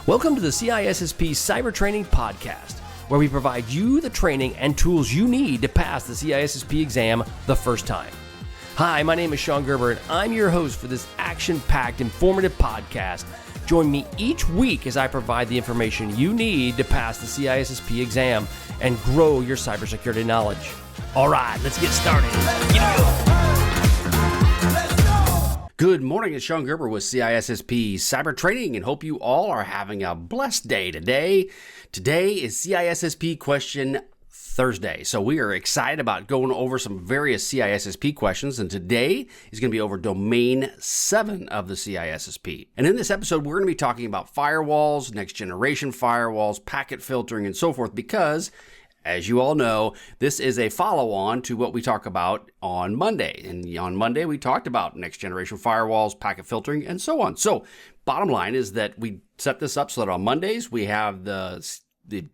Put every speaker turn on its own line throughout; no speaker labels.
Welcome to the CISSP Cyber Training Podcast, where we provide you the training and tools you need to pass the CISSP exam the first time. Hi, my name is Sean Gerber, and I'm your host for this action-packed, informative podcast. Join me each week as I provide the information you need to pass the CISSP exam and grow your cybersecurity knowledge. All right, let's get started. Good morning, it's Sean Gerber with CISSP Cyber Training, and hope you all are having a blessed day today. Today is CISSP Question Thursday, so we are excited about going over some various CISSP questions, and today is going to be over Domain 7 of the CISSP. And in this episode, we're going to be talking about firewalls, next-generation firewalls, packet filtering, and so forth, because as you all know, this is a follow-on to what we talk about on Monday. And on Monday, we talked about next-generation firewalls, packet filtering, and so on. So bottom line is that we set this up so that on Mondays, we have the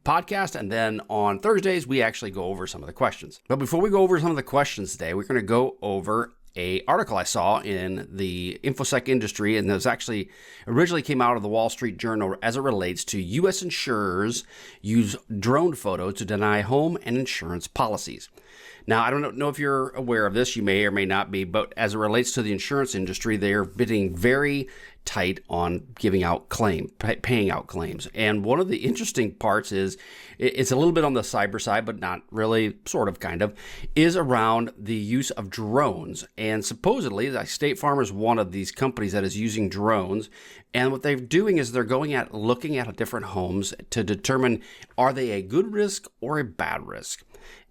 podcast, and then on Thursdays, we actually go over some of the questions. But before we go over some of the questions today, we're going to go over an article I saw in the InfoSec industry, and this actually originally came out of the Wall Street Journal as it relates to U.S. insurers use drone photos to deny home and insurance policies. Now, I don't know if you're aware of this, you may or may not be, but as it relates to the insurance industry, they're being very tight on paying out claims. And one of the interesting parts is, it's a little bit on the cyber side, but not really, sort of, kind of, is around the use of drones. And supposedly, State Farm is one of these companies that is using drones. And what they're doing is they're looking at different homes to determine, are they a good risk or a bad risk?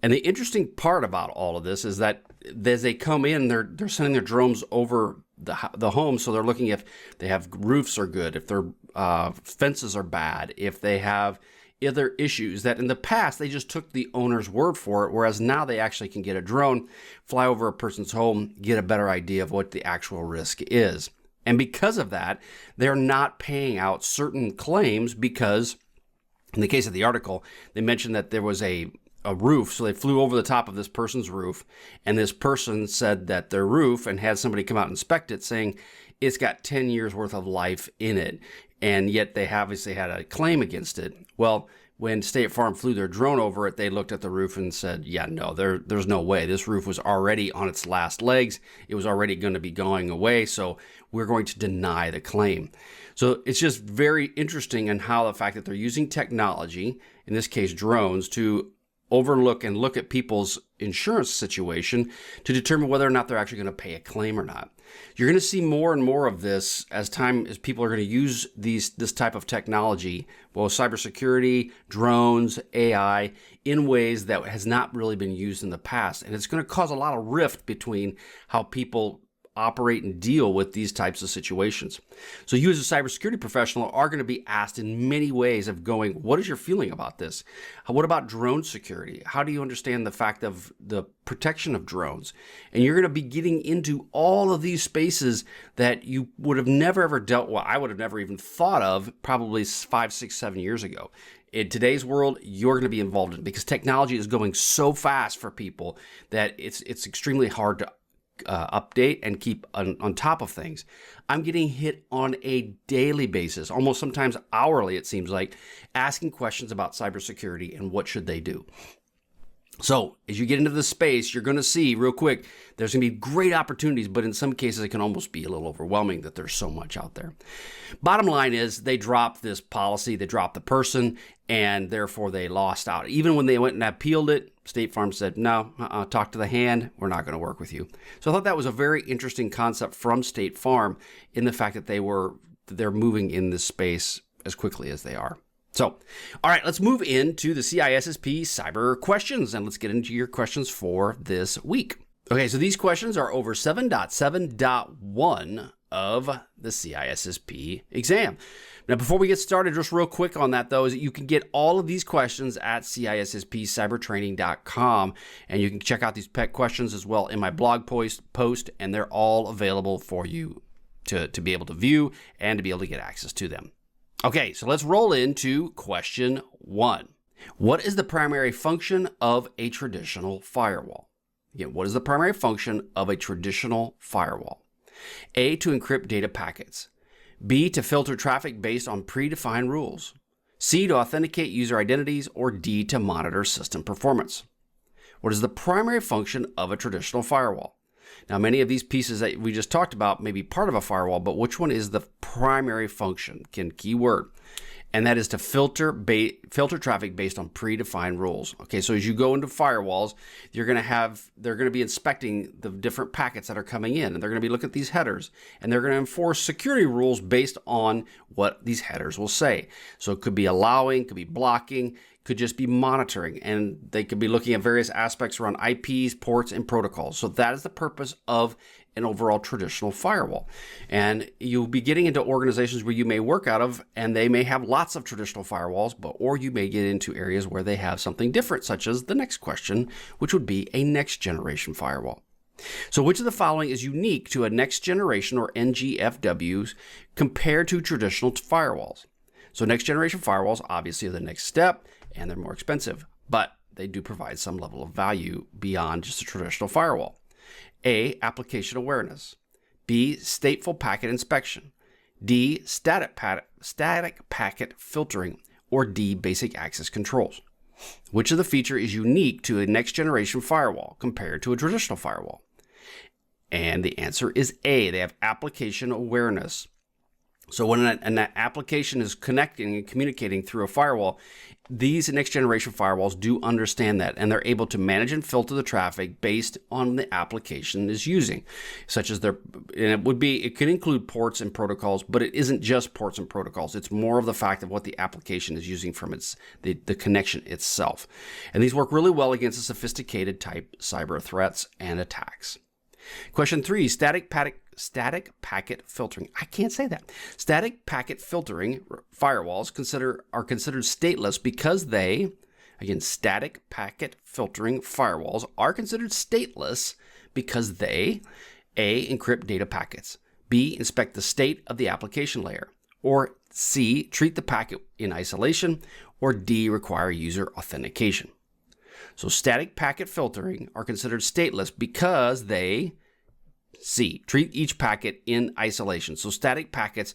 And the interesting part about all of this is that as they come in, they're sending their drones over the home, so they're looking if they have roofs are good, if their fences are bad, if they have other issues that in the past they just took the owner's word for it, whereas now they actually can get a drone, fly over a person's home, get a better idea of what the actual risk is. And because of that, they're not paying out certain claims because, in the case of the article, they mentioned that there was a roof, so they flew over the top of this person's roof, and this person said that their roof, and had somebody come out and inspect it, saying it's got 10 years worth of life in it, and yet they obviously had a claim against it. Well, when State Farm flew their drone over it, they looked at the roof and said, yeah, no, there's no way. This roof was already on its last legs. It was already going to be going away, so we're going to deny the claim. So it's just very interesting in how the fact that they're using technology, in this case drones, to overlook and look at people's insurance situation to determine whether or not they're actually going to pay a claim or not. You're going to see more and more of this as people are going to use this type of technology, both cybersecurity, drones, AI, in ways that has not really been used in the past. And it's going to cause a lot of rift between how people operate and deal with these types of situations. So you as a cybersecurity professional are going to be asked in many ways of going, what is your feeling about this? What about drone security? How do you understand the fact of the protection of drones? And you're going to be getting into all of these spaces that you would have never ever dealt with. I would have never even thought of probably 5, 6, 7 years ago. In today's world, you're going to be involved in it because technology is going so fast for people that it's extremely hard to update and keep on top of things. I'm getting hit on a daily basis, almost sometimes hourly, it seems like, asking questions about cybersecurity and what should they do. So as you get into this space, you're going to see real quick, there's going to be great opportunities, but in some cases it can almost be a little overwhelming that there's so much out there. Bottom line is they dropped this policy, they dropped the person, and therefore they lost out. Even when they went and appealed it, State Farm said, no, talk to the hand, we're not going to work with you. So I thought that was a very interesting concept from State Farm in the fact that they're moving in this space as quickly as they are. So, all right, let's move into the CISSP cyber questions, and let's get into your questions for this week. Okay, so these questions are over 7.7.1 of the CISSP exam. Now, before we get started, just real quick on that, though, is that you can get all of these questions at CISSPcybertraining.com, and you can check out these pet questions as well in my blog post, and they're all available for you to be able to view and to be able to get access to them. Okay, so let's roll into question 1. What is the primary function of a traditional firewall? Again, what is the primary function of a traditional firewall? A, to encrypt data packets. B, to filter traffic based on predefined rules. C, to authenticate user identities, or D, to monitor system performance. What is the primary function of a traditional firewall? Now, many of these pieces that we just talked about may be part of a firewall, but which one is the primary function? Again, key word. And that is to filter traffic based on predefined rules. Okay, so as you go into firewalls, they're going to be inspecting the different packets that are coming in, and they're going to be looking at these headers, and they're going to enforce security rules based on what these headers will say. So it could be allowing, could be blocking, could just be monitoring, and they could be looking at various aspects around IPs, ports, and protocols. So that is the purpose of an overall traditional firewall. And you'll be getting into organizations where you may work out of, and they may have lots of traditional firewalls, or you may get into areas where they have something different, such as the next question, which would be a next generation firewall. So which of the following is unique to a next generation or NGFWs compared to traditional firewalls? So next generation firewalls obviously are the next step, and they're more expensive, but they do provide some level of value beyond just a traditional firewall. A, application awareness. B, stateful packet inspection. D, static packet filtering. Or D, basic access controls. Which of the feature is unique to a next generation firewall compared to a traditional firewall? And the answer is A, they have application awareness. So when an application is connecting and communicating through a firewall, these next generation firewalls do understand that, and they're able to manage and filter the traffic based on the application is using, such as it can include ports and protocols, but it isn't just ports and protocols. It's more of the fact of what the application is using from the connection itself. And these work really well against the sophisticated type cyber threats and attacks. Question 3, static packet filtering. I can't say that. Static packet filtering firewalls are considered stateless because static packet filtering firewalls are considered stateless because they, A, encrypt data packets, B, inspect the state of the application layer, or C, treat the packet in isolation, or D, require user authentication. So static packet filtering are considered stateless because they, C, treat each packet in isolation. So static packets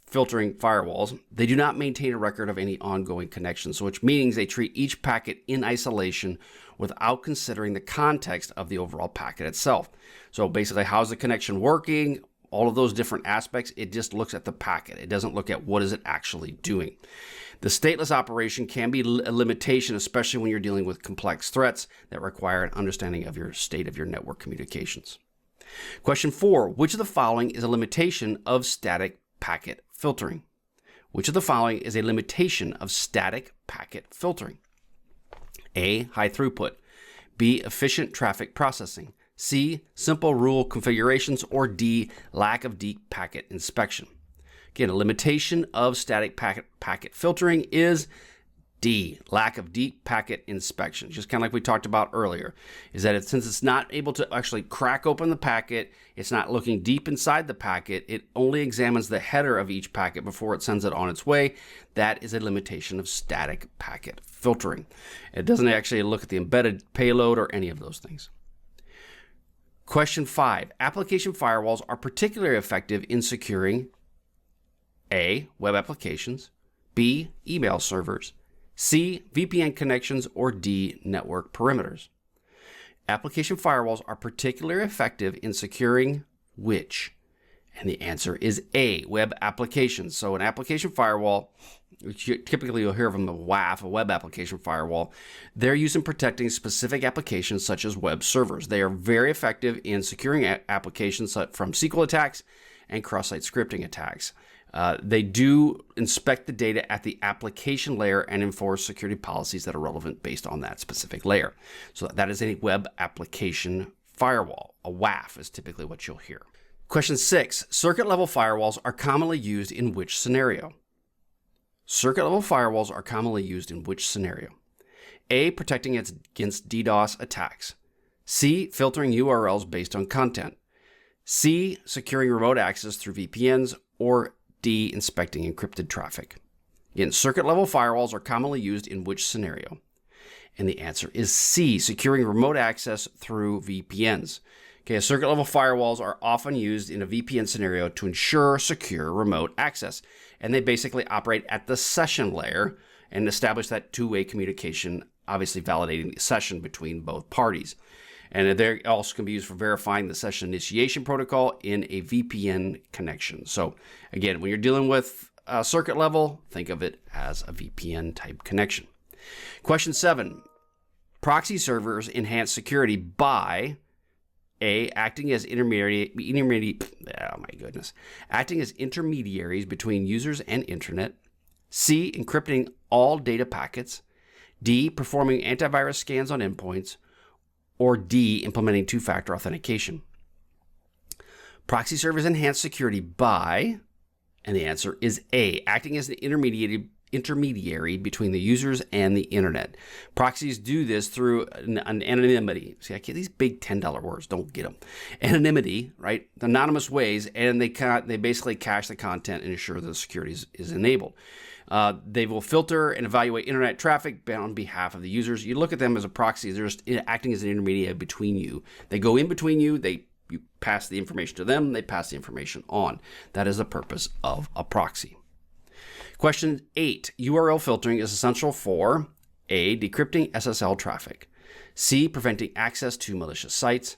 filtering firewalls, they do not maintain a record of any ongoing connections, which means they treat each packet in isolation without considering the context of the overall packet itself. So basically, how's the connection working? All of those different aspects, it just looks at the packet. It doesn't look at what is it actually doing. The stateless operation can be a limitation, especially when you're dealing with complex threats that require an understanding of your state of your network communications. Question 4, which of the following is a limitation of static packet filtering? Which of the following is a limitation of static packet filtering? A, high throughput. B, efficient traffic processing. C, simple rule configurations. Or D, lack of deep packet inspection. Again, a limitation of static packet filtering is D, lack of deep packet inspection. Just kind of like we talked about earlier, is that since it's not able to actually crack open the packet, it's not looking deep inside the packet, it only examines the header of each packet before it sends it on its way. That is a limitation of static packet filtering. It doesn't actually look at the embedded payload or any of those things. Question 5, application firewalls are particularly effective in securing A, web applications, B, email servers, C, VPN connections, or D, network perimeters. Application firewalls are particularly effective in securing which? And the answer is A, web applications. So an application firewall, which typically you'll hear from the WAF, a web application firewall, they're used in protecting specific applications such as web servers. They are very effective in securing applications from SQL attacks and cross-site scripting attacks. They do inspect the data at the application layer and enforce security policies that are relevant based on that specific layer. So that is a web application firewall. A WAF is typically what you'll hear. Question 6, circuit level firewalls are commonly used in which scenario? Circuit level firewalls are commonly used in which scenario? A, protecting against DDoS attacks. C, filtering URLs based on content. C, securing remote access through VPNs. Or D, inspecting encrypted traffic. Again, circuit level firewalls are commonly used in which scenario? And the answer is C, securing remote access through VPNs. Okay, circuit level firewalls are often used in a VPN scenario to ensure secure remote access. And they basically operate at the session layer and establish that two-way communication, obviously validating the session between both parties. And they also can be used for verifying the session initiation protocol in a VPN connection. So again, when you're dealing with circuit level, think of it as a VPN type connection. Question 7. Proxy servers enhance security by acting as acting as intermediaries between users and internet. C, encrypting all data packets. D, performing antivirus scans on endpoints. Or D, implementing two-factor authentication. Proxy servers enhance security by, and the answer is A, acting as an intermediary between the users and the internet. Proxies do this through an anonymity. See, I get these big $10 words, don't get them. Anonymity, right? Anonymous ways, and they basically cache the content and ensure that the security is enabled. They will filter and evaluate internet traffic on behalf of the users. You look at them as a proxy, they're just acting as an intermediary between you. They go in between you, you pass the information to them, they pass the information on. That is the purpose of a proxy. Question 8. URL filtering is essential for A, decrypting SSL traffic. C, preventing access to malicious sites.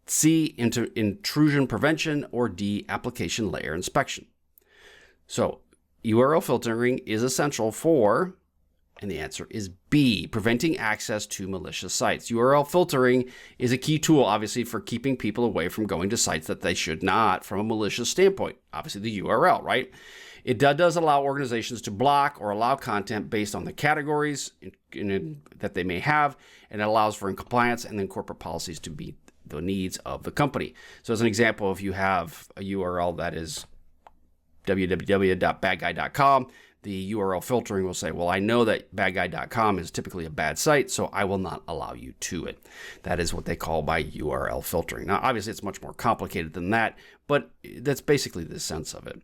C, intrusion prevention. Or D, application layer inspection. So URL filtering is essential for, and the answer is B, preventing access to malicious sites. URL filtering is a key tool, obviously, for keeping people away from going to sites that they should not from a malicious standpoint. Obviously, the URL, right? It does allow organizations to block or allow content based on the categories that they may have, and it allows for compliance and then corporate policies to meet the needs of the company. So as an example, if you have a URL that is www.badguy.com, the URL filtering will say, well, I know that badguy.com is typically a bad site, so I will not allow you to it. That is what they call by URL filtering. Now, obviously, it's much more complicated than that, but that's basically the sense of it.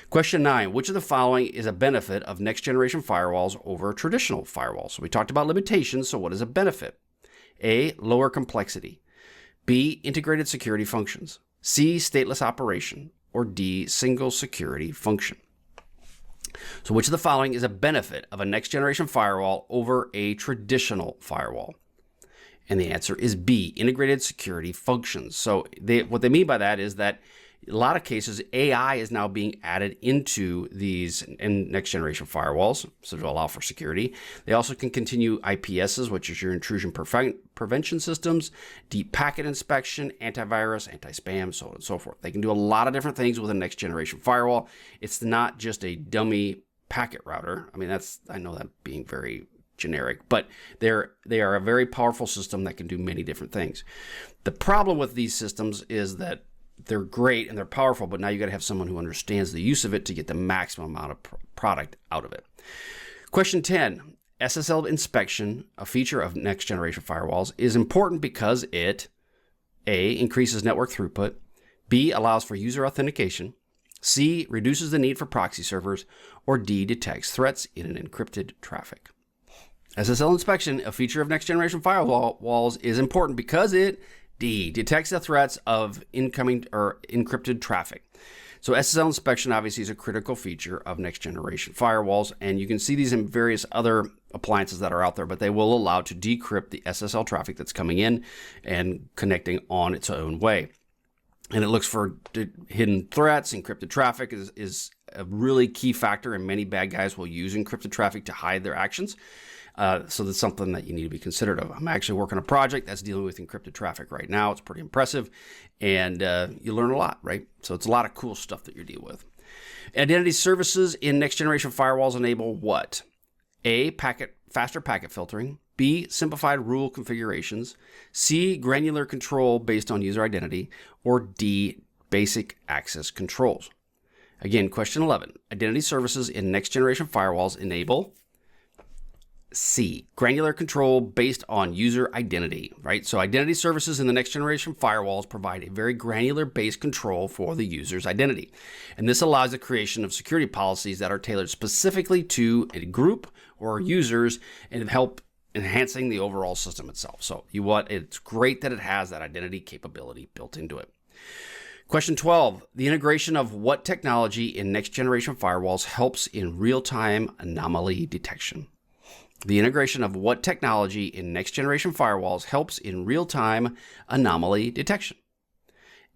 Question 9, which of the following is a benefit of next generation firewalls over traditional firewalls? So we talked about limitations, so what is a benefit? A, lower complexity. B, integrated security functions. C, stateless operation. Or D, single security function. So which of the following is a benefit of a next generation firewall over a traditional firewall? And the answer is B, integrated security functions. So what they mean by that is that in a lot of cases, AI is now being added into these next generation firewalls, so to allow for security. They also can continue IPSs, which is your intrusion prevention systems, deep packet inspection, antivirus, anti-spam, so on and so forth. They can do a lot of different things with a next generation firewall. It's not just a dummy packet router. I mean, I know that being very generic, but they are a very powerful system that can do many different things. The problem with these systems is that they're great and they're powerful, but now you got to have someone who understands the use of it to get the maximum amount of product out of it. Question 10, SSL inspection, a feature of next generation firewalls, is important because it, A, increases network throughput, B, allows for user authentication, C, reduces the need for proxy servers, or D, detects threats in an encrypted traffic. SSL inspection, a feature of next generation firewalls, is important because it, D, detects the threats of incoming or encrypted traffic. So SSL inspection obviously is a critical feature of next generation firewalls, and you can see these in various other appliances that are out there, but they will allow to decrypt the SSL traffic that's coming in and connecting on its own way. And it looks for hidden threats. Encrypted traffic is a really key factor, and many bad guys will use encrypted traffic to hide their actions. So that's something that you need to be considerate of. I'm actually working on a project that's dealing with encrypted traffic right now. It's pretty impressive, and you learn a lot, right? So it's a lot of cool stuff that you're dealing with. Identity services in next generation firewalls enable what? A, faster packet filtering. B, simplified rule configurations. C, granular control based on user identity. Or D, basic access controls. Again, question 11. Identity services in next generation firewalls enable C, granular control based on user identity, right? So identity services in the next generation firewalls provide a very granular based control for the user's identity. And this allows the creation of security policies that are tailored specifically to a group or users and help enhancing the overall system itself. So it's great that it has that identity capability built into it. Question 12, the integration of what technology in next generation firewalls helps in real-time anomaly detection? The integration of what technology in next generation firewalls helps in real-time anomaly detection?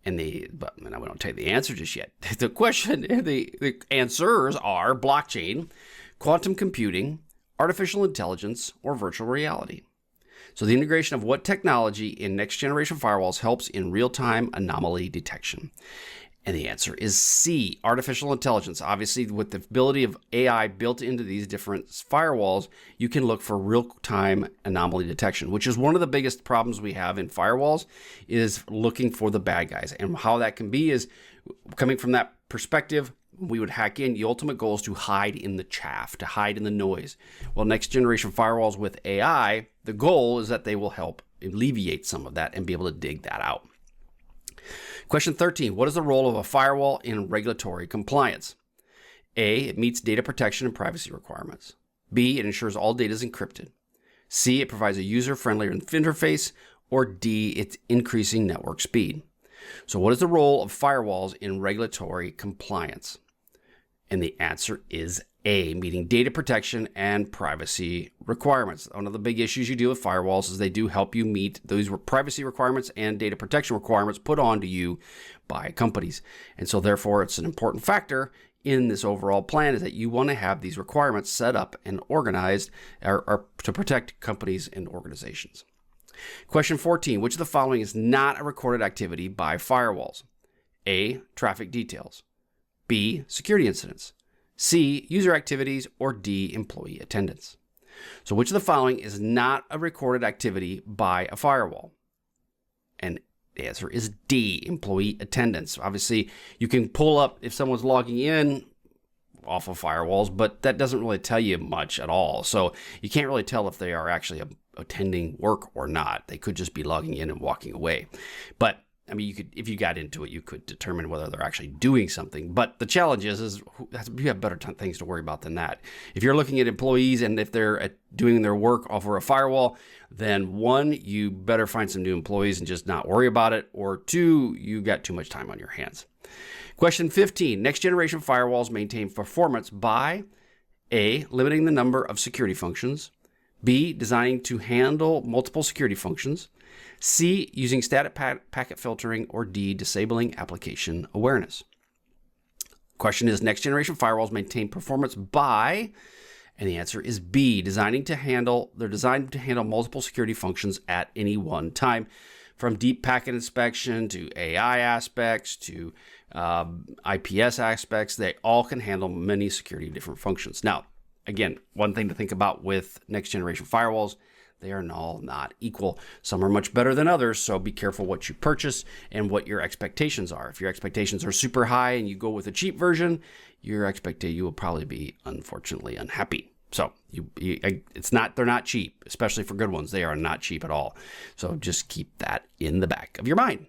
And we don't tell you the answer just yet. The answers are blockchain, quantum computing, artificial intelligence, or virtual reality. So the integration of what technology in next generation firewalls helps in real-time anomaly detection? And the answer is C, artificial intelligence. Obviously, with the ability of AI built into these different firewalls, you can look for real-time anomaly detection, which is one of the biggest problems we have in firewalls, is looking for the bad guys. And how that can be is, coming from that perspective, we would hack in. The ultimate goal is to hide in the chaff, to hide in the noise. Well, next generation firewalls with AI, the goal is that they will help alleviate some of that and be able to dig that out. Question 13, what is the role of a firewall in regulatory compliance? A, it meets data protection and privacy requirements. B, it ensures all data is encrypted. C, it provides a user-friendly interface. Or D, it's increasing network speed. So what is the role of firewalls in regulatory compliance? And the answer is A, meeting data protection and privacy requirements. One of the big issues you deal with firewalls is they do help you meet those privacy requirements and data protection requirements put onto you by companies. And so therefore, it's an important factor in this overall plan, is that you want to have these requirements set up and organized or to protect companies and organizations. Question 14, which of the following is not a recorded activity by firewalls? A, traffic details. B, security incidents. C, user activities. Or D, employee attendance. So which of the following is not a recorded activity by a firewall? And the answer is D, employee attendance. Obviously, you can pull up if someone's logging in off of firewalls, but that doesn't really tell you much at all. So you can't really tell if they are actually attending work or not. They could just be logging in and walking away. But I mean, you could, if you got into it, you could determine whether they're actually doing something. But the challenge is you have better things to worry about than that. If you're looking at employees and if they're doing their work over a firewall, then one, you better find some new employees and just not worry about it. Or two, you got too much time on your hands. Question 15, next generation firewalls maintain performance by A, limiting the number of security functions. B, designing to handle multiple security functions. C, using static packet filtering. Or D, disabling application awareness. Question is, next generation firewalls maintain performance by, and the answer is B, designed to handle multiple security functions at any one time. From deep packet inspection to AI aspects to IPS aspects, they all can handle many security different functions. Now, again, one thing to think about with next generation firewalls, they are all not equal. Some are much better than others, so be careful what you purchase and what your expectations are. If your expectations are super high and you go with a cheap version, you will probably be, unfortunately, unhappy. So they're not cheap, especially for good ones. They are not cheap at all. So just keep that in the back of your mind.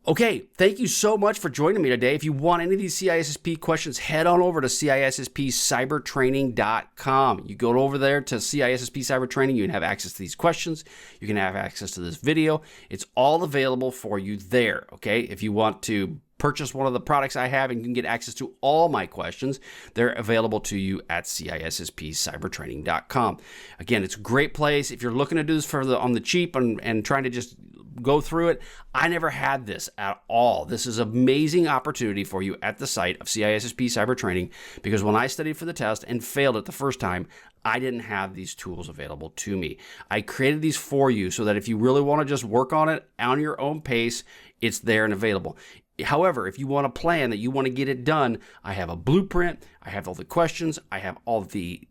Okay, thank you so much for joining me today. If you want any of these CISSP questions, head on over to CISSP cybertraining.com. You go over there to CISSP Cyber Training, you can have access to these questions. You can have access to this video. It's all available for you there, okay? If you want to purchase one of the products I have and you can get access to all my questions, they're available to you at CISSP cybertraining.com. Again, it's a great place. If you're looking to do this on the cheap and trying to just go through it, I never had this at all. This is an amazing opportunity for you at the site of CISSP Cyber Training, because when I studied for the test and failed it the first time, I didn't have these tools available to me. I created these for you so that if you really want to just work on it on your own pace, it's there and available. However, if you want a plan that you want to get it done, I have a blueprint, I have all the questions, I have all the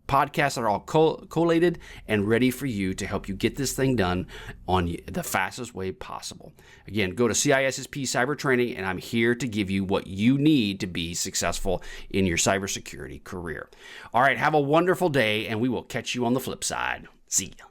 podcasts that are all collated and ready for you to help you get this thing done on the fastest way possible. Again, go to CISSP Cyber Training, and I'm here to give you what you need to be successful in your cybersecurity career. All right, have a wonderful day, and we will catch you on the flip side. See ya.